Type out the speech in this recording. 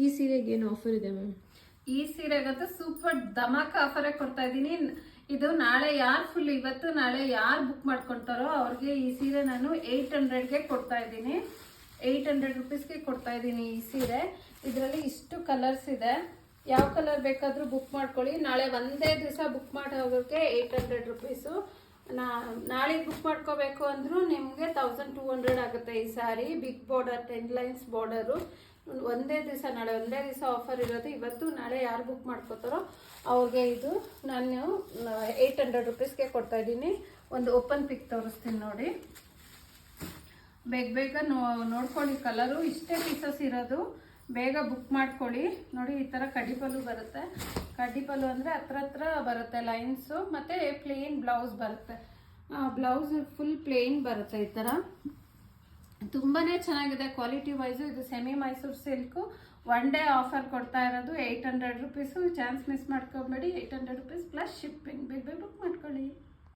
ಈ ಸೀರೆಗೆ ಏನು ಆಫರ್ ಇದೆ ಮ್ಯಾಮ್? ಈ ಸೀರೆಗಂತೂ ಸೂಪರ್ ಧಮಾಕ ಆಫರೇ ಕೊಡ್ತಾ ಇದ್ದೀನಿ. ಇದು ನಾಳೆ ಯಾರು ಫುಲ್ ಇವತ್ತು ನಾಳೆ ಯಾರು ಬುಕ್ ಮಾಡ್ಕೊಳ್ತಾರೋ ಅವ್ರಿಗೆ ಈ ಸೀರೆ ನಾನು 800ಗೆ ಕೊಡ್ತಾ ಇದ್ದೀನಿ. 800 ರುಪೀಸ್ಗೆ ಕೊಡ್ತಾ ಇದ್ದೀನಿ ಈ ಸೀರೆ. ಇದರಲ್ಲಿ ಇಷ್ಟು ಕಲರ್ಸ್ ಇದೆ, ಯಾವ ಕಲರ್ ಬೇಕಾದರೂ ಬುಕ್ ಮಾಡ್ಕೊಳ್ಳಿ. ನಾಳೆ ಒಂದೇ ದಿವಸ ಬುಕ್ ಮಾಡೋರಿಗೆ 800 ರುಪೀಸು. ನಾಳೆ ಬುಕ್ ಮಾಡ್ಕೋಬೇಕು ಅಂದರೂ ನಿಮಗೆ 1200 ಆಗುತ್ತೆ ಈ sari. Big border 10 lines border. ಒಂದೇ ದಿವಸ ನಾಳೆ ಒಂದೇ ದಿವಸ ಆಫರ್ ಇರೋದು. ಇವತ್ತು ನಾಳೆ ಯಾರು ಬುಕ್ ಮಾಡ್ಕೋತಾರೋ ಅವ್ರಿಗೆ ಇದು ನಾನು 800 ರುಪೀಸ್ಗೆ ಕೊಡ್ತಾ ಇದ್ದೀನಿ. ಒಂದು ಓಪನ್ ಪಿಕ್ ತೋರಿಸ್ತೀನಿ ನೋಡಿ. ಬೇಗ ಬೇಗ ನೋಡ್ಕೊಳ್ಳಿ, ಕಲರು ಇಷ್ಟೇ ಪೀಸಸ್ ಇರೋದು. ಬೇಗ ಬುಕ್ ಮಾಡ್ಕೊಳ್ಳಿ. ನೋಡಿ ಈ ಥರ ಕಡ್ಡಿಪಲ್ಲು ಬರುತ್ತೆ. ಕಡ್ಡಿಪಲ್ಲು ಅಂದರೆ ಹತ್ರ ಬರುತ್ತೆ ಲೈನ್ಸು, ಮತ್ತು ಪ್ಲೇನ್ ಬ್ಲೌಸ್ ಬರುತ್ತೆ. ಬ್ಲೌಸ್ ಫುಲ್ ಪ್ಲೇನ್ ಬರುತ್ತೆ ಈ ಥರ. ತುಂಬಾ ಚೆನ್ನಾಗಿದೆ ಕ್ವಾಲಿಟಿ ವೈಸು. ಇದು semi Mysore silk. One day offer ಕೊಡ್ತಾ ಇರೋದು 800 ರುಪೀಸು. ಚಾನ್ಸ್ ಮಿಸ್ ಮಾಡ್ಕೊಬೇಡಿ. 800 ರುಪೀಸ್ ಪ್ಲಸ್ ಶಿಪ್